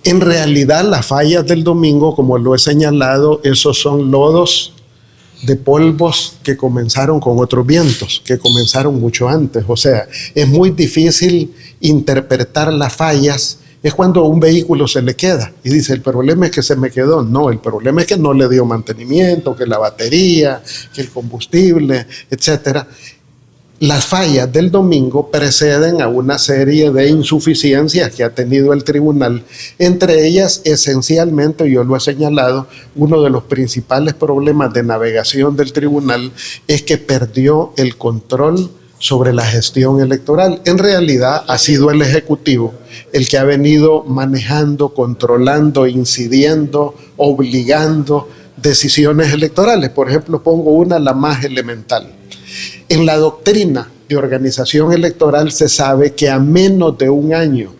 En realidad, las fallas del domingo, como lo he señalado, esos son lodos de polvos que comenzaron con otros vientos, que comenzaron mucho antes. O sea, es muy difícil interpretar las fallas. Es cuando a un vehículo se le queda y dice, el problema es que se me quedó. No, el problema es que no le dio mantenimiento, que la batería, que el combustible, etcétera. Las fallas del domingo preceden a una serie de insuficiencias que ha tenido el tribunal. Entre ellas, esencialmente, yo lo he señalado, uno de los principales problemas de navegación del tribunal es que perdió el control sobre la gestión electoral. En realidad, ha sido el Ejecutivo el que ha venido manejando, controlando, incidiendo, obligando decisiones electorales. Por ejemplo, pongo una, la más elemental. En la doctrina de organización electoral se sabe que a menos de un año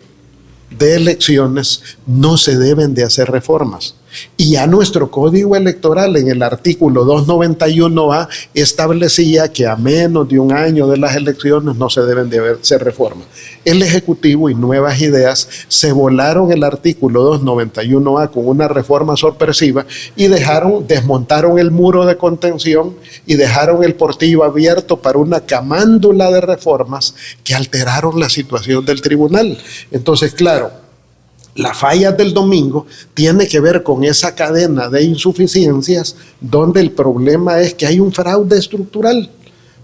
de elecciones no se deben de hacer reformas. Y ya nuestro código electoral en el artículo 291A establecía que a menos de un año de las elecciones no se deben de hacer reformas. El Ejecutivo y Nuevas Ideas se volaron el artículo 291A con una reforma sorpresiva y desmontaron el muro de contención y dejaron el portillo abierto para una camándula de reformas que alteraron la situación del tribunal. Entonces, claro, las fallas del domingo tiene que ver con esa cadena de insuficiencias donde el problema es que hay un fraude estructural.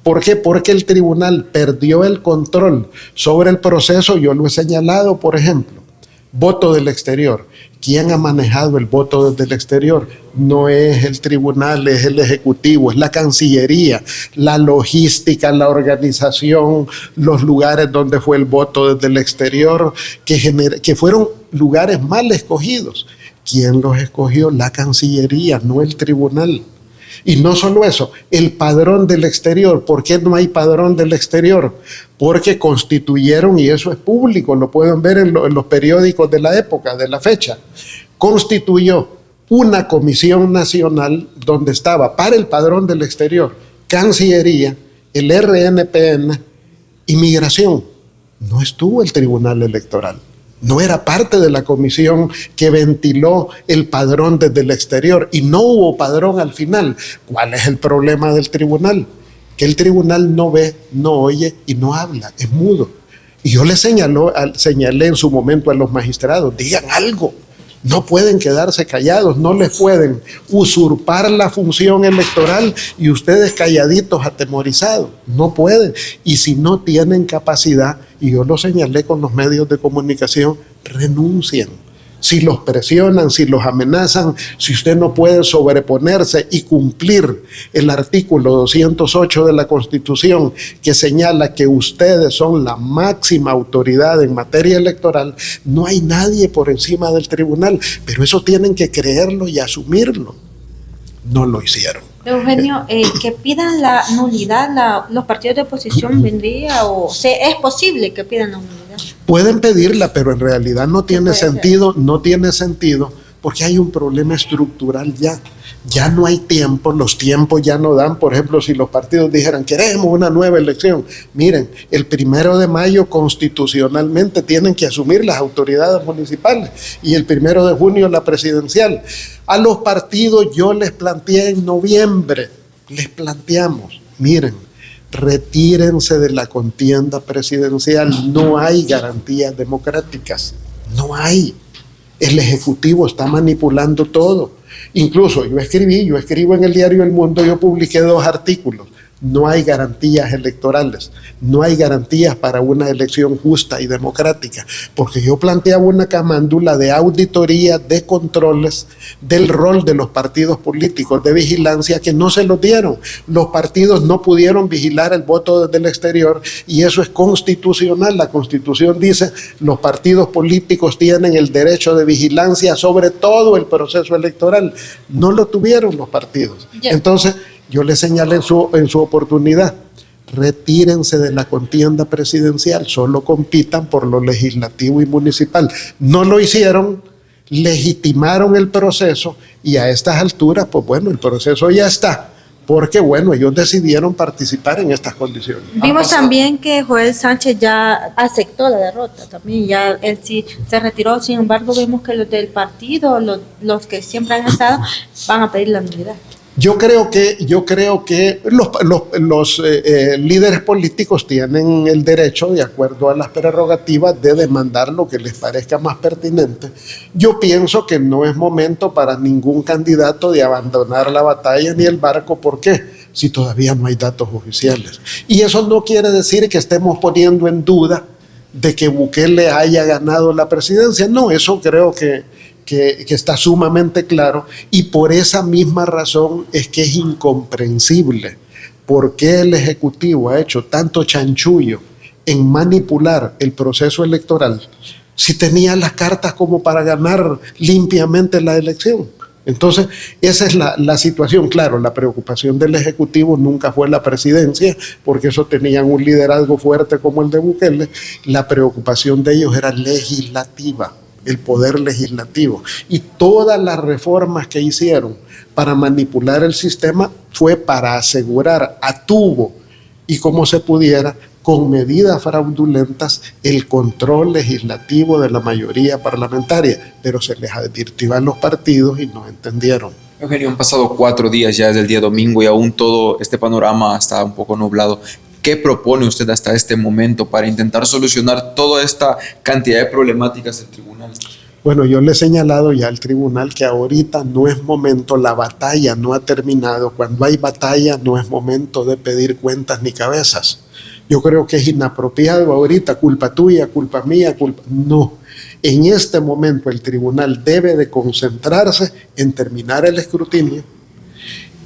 ¿Por qué? Porque el tribunal perdió el control sobre el proceso. Yo lo he señalado, por ejemplo, voto del exterior. ¿Quién ha manejado el voto desde el exterior? No es el tribunal, es el Ejecutivo, es la Cancillería, la logística, la organización, los lugares donde fue el voto desde el exterior, que fueron lugares mal escogidos. ¿Quién los escogió? La Cancillería, no el tribunal. Y no solo eso, el padrón del exterior. ¿Por qué no hay padrón del exterior? Porque constituyeron, y eso es público, lo pueden ver en los periódicos de la época, de la fecha, constituyó una comisión nacional donde estaba para el padrón del exterior, Cancillería, el RNPN y Migración. No estuvo el Tribunal Electoral. No era parte de la comisión que ventiló el padrón desde el exterior y no hubo padrón al final. ¿Cuál es el problema del tribunal? Que el tribunal no ve, no oye y no habla, es mudo. Y yo le señalé en su momento a los magistrados, digan algo. No pueden quedarse callados, no les pueden usurpar la función electoral y ustedes calladitos, atemorizados. No pueden. Y si no tienen capacidad, y yo lo señalé con los medios de comunicación, renuncien. Si los presionan, si los amenazan, si usted no puede sobreponerse y cumplir el artículo 208 de la Constitución que señala que ustedes son la máxima autoridad en materia electoral, no hay nadie por encima del tribunal, pero eso tienen que creerlo y asumirlo. No lo hicieron. Eugenio, que pidan la nulidad, los partidos de oposición vendría, es posible que pidan la nulidad. Pueden pedirla, pero en realidad no tiene sentido, porque hay un problema estructural ya. Ya no hay tiempo, los tiempos ya no dan. Por ejemplo, si los partidos dijeran, queremos una nueva elección, miren, el 1 de mayo constitucionalmente tienen que asumir las autoridades municipales y el 1 de junio la presidencial. A los partidos yo les planteé en noviembre, les planteamos, miren, retírense de la contienda presidencial, no hay garantías democráticas, no hay. El Ejecutivo está manipulando todo. Incluso yo escribo en el diario El Mundo, yo publiqué 2 artículos. No hay garantías electorales, no hay garantías para una elección justa y democrática, porque yo planteaba una camándula de auditoría, de controles, del rol de los partidos políticos, de vigilancia, que no se los dieron. Los partidos no pudieron vigilar el voto desde el exterior y eso es constitucional. La Constitución dice los partidos políticos tienen el derecho de vigilancia sobre todo el proceso electoral. No lo tuvieron los partidos. Entonces, yo le señalé en su oportunidad, retírense de la contienda presidencial, solo compitan por lo legislativo y municipal. No lo hicieron, legitimaron el proceso y a estas alturas, pues bueno, el proceso ya está. porque bueno, ellos decidieron participar en estas condiciones. Vimos también que Joel Sánchez ya aceptó la derrota, también ya él sí se retiró. Sin embargo, vemos que los del partido, los que siempre han estado, van a pedir la nulidad. Yo creo que los líderes políticos tienen el derecho, de acuerdo a las prerrogativas, de demandar lo que les parezca más pertinente. Yo pienso que no es momento para ningún candidato de abandonar la batalla ni el barco. ¿Por qué? Si todavía no hay datos oficiales. Y eso no quiere decir que estemos poniendo en duda de que Bukele haya ganado la presidencia. No, eso creo que está sumamente claro, y por esa misma razón es que es incomprensible por qué el Ejecutivo ha hecho tanto chanchullo en manipular el proceso electoral si tenía las cartas como para ganar limpiamente la elección. Entonces, esa es la situación. Claro, la preocupación del Ejecutivo nunca fue la presidencia, porque eso tenían un liderazgo fuerte como el de Bukele. La preocupación de ellos era legislativa, el poder legislativo, y todas las reformas que hicieron para manipular el sistema fue para asegurar a tubo y como se pudiera, con medidas fraudulentas, el control legislativo de la mayoría parlamentaria, pero se les advirtió a los partidos y no entendieron. Eugenio, han pasado 4 días ya desde el día domingo y aún todo este panorama está un poco nublado. ¿Qué propone usted hasta este momento para intentar solucionar toda esta cantidad de problemáticas del tribunal? Bueno, yo le he señalado ya al tribunal que ahorita no es momento, la batalla no ha terminado. Cuando hay batalla no es momento de pedir cuentas ni cabezas. Yo creo que es inapropiado ahorita, culpa tuya, culpa mía, culpa... No, en este momento el tribunal debe de concentrarse en terminar el escrutinio,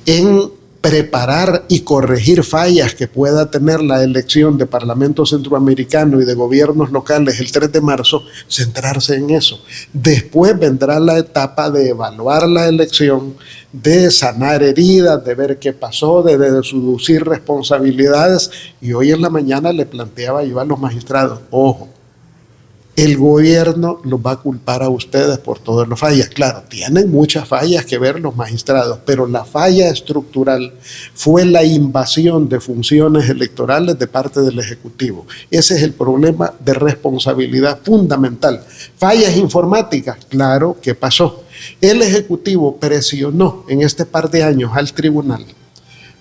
en preparar y corregir fallas que pueda tener la elección de Parlamento Centroamericano y de gobiernos locales el 3 de marzo, centrarse en eso. Después vendrá la etapa de evaluar la elección, de sanar heridas, de ver qué pasó, de deducir responsabilidades. Y hoy en la mañana le planteaba yo a los magistrados, ojo, el gobierno los va a culpar a ustedes por todas las fallas. Claro, tienen muchas fallas que ver los magistrados, pero la falla estructural fue la invasión de funciones electorales de parte del Ejecutivo. Ese es el problema de responsabilidad fundamental. Fallas informáticas, claro, ¿qué pasó? El Ejecutivo presionó en este par de años al tribunal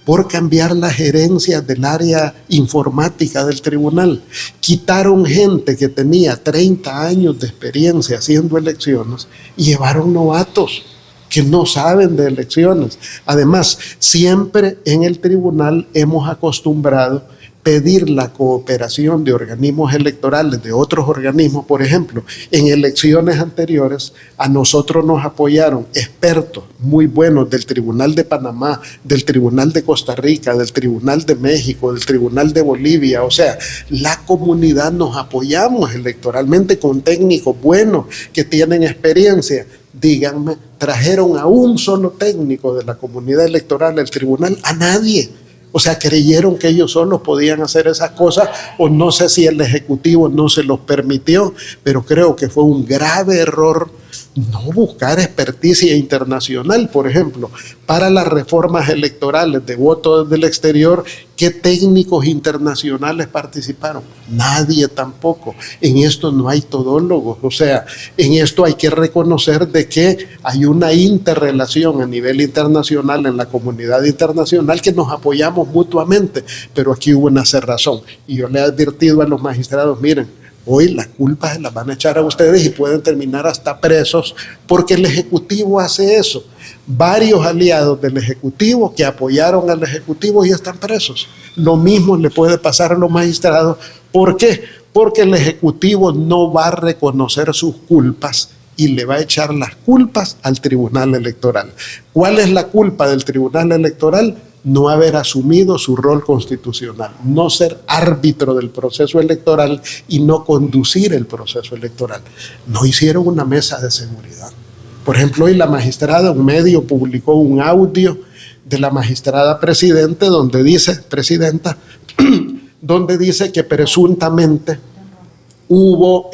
por cambiar las gerencias del área informática del tribunal. Quitaron gente que tenía 30 años de experiencia haciendo elecciones y llevaron novatos que no saben de elecciones. Además, siempre en el tribunal hemos acostumbrado pedir la cooperación de organismos electorales, de otros organismos. Por ejemplo, en elecciones anteriores a nosotros nos apoyaron expertos muy buenos del Tribunal de Panamá, del Tribunal de Costa Rica, del Tribunal de México, del Tribunal de Bolivia. O sea, la comunidad nos apoyamos electoralmente con técnicos buenos que tienen experiencia. Díganme, ¿trajeron a un solo técnico de la comunidad electoral al tribunal? A nadie. O sea, creyeron que ellos solos podían hacer esas cosas, o no sé si el Ejecutivo no se los permitió, pero creo que fue un grave error no buscar experticia internacional. Por ejemplo, para las reformas electorales de voto desde el exterior, ¿qué técnicos internacionales participaron? Nadie tampoco. En esto no hay todólogos. O sea, en esto hay que reconocer de que hay una interrelación a nivel internacional, en la comunidad internacional, que nos apoyamos mutuamente, pero aquí hubo una cerrazón. Y yo le he advertido a los magistrados, miren, hoy la culpa se la van a echar a ustedes y pueden terminar hasta presos porque el Ejecutivo hace eso. Varios aliados del Ejecutivo que apoyaron al Ejecutivo ya están presos. Lo mismo le puede pasar a los magistrados. ¿Por qué? Porque el Ejecutivo no va a reconocer sus culpas y le va a echar las culpas al Tribunal Electoral. ¿Cuál es la culpa del Tribunal Electoral? No haber asumido su rol constitucional, no ser árbitro del proceso electoral y no conducir el proceso electoral. No hicieron una mesa de seguridad. Por ejemplo, hoy la magistrada, un medio publicó un audio de la magistrada presidenta donde dice que presuntamente hubo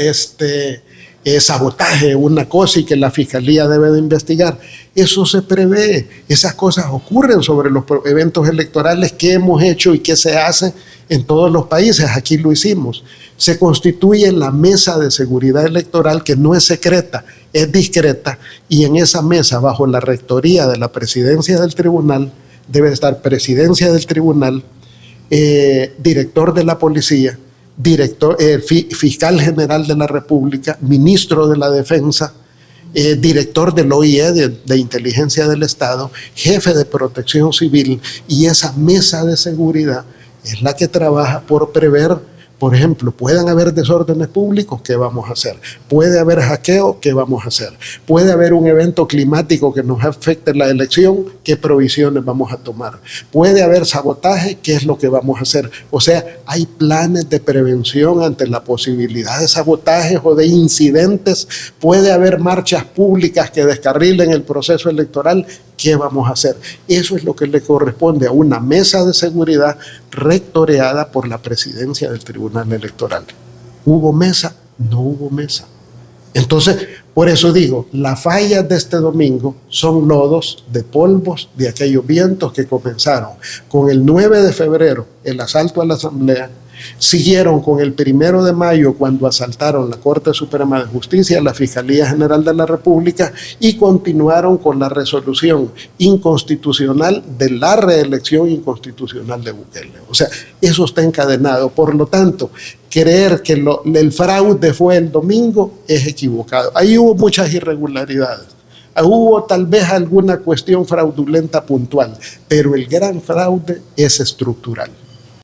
sabotaje, una cosa y que la fiscalía debe de investigar. Eso se prevé, esas cosas ocurren sobre los eventos electorales que hemos hecho y que se hace en todos los países. Aquí lo hicimos. Se constituye la mesa de seguridad electoral, que no es secreta, es discreta, y en esa mesa, bajo la rectoría de la presidencia del tribunal, debe estar presidencia del tribunal, director de la policía, fiscal general de la República, ministro de la Defensa, director del OIE de Inteligencia del Estado, jefe de Protección Civil, y esa mesa de seguridad es la que trabaja por prever. Por ejemplo, pueden haber desórdenes públicos, ¿qué vamos a hacer? Puede haber hackeo, ¿qué vamos a hacer? Puede haber un evento climático que nos afecte la elección, ¿qué provisiones vamos a tomar? Puede haber sabotaje, ¿qué es lo que vamos a hacer? O sea, hay planes de prevención ante la posibilidad de sabotajes o de incidentes. Puede haber marchas públicas que descarrilen el proceso electoral, ¿qué vamos a hacer? Eso es lo que le corresponde a una mesa de seguridad rectoreada por la presidencia del Tribunal Electoral. ¿Hubo mesa? No hubo mesa. Entonces, por eso digo, las fallas de este domingo son lodos de polvos de aquellos vientos que comenzaron con el 9 de febrero, el asalto a la Asamblea, siguieron con el 1 de mayo cuando asaltaron la Corte Suprema de Justicia, la Fiscalía General de la República, y continuaron con la resolución inconstitucional de la reelección inconstitucional de Bukele. O sea, eso está encadenado. Por lo tanto, creer que el fraude fue el domingo es equivocado. Ahí hubo muchas irregularidades. Hubo tal vez alguna cuestión fraudulenta puntual, pero el gran fraude es estructural.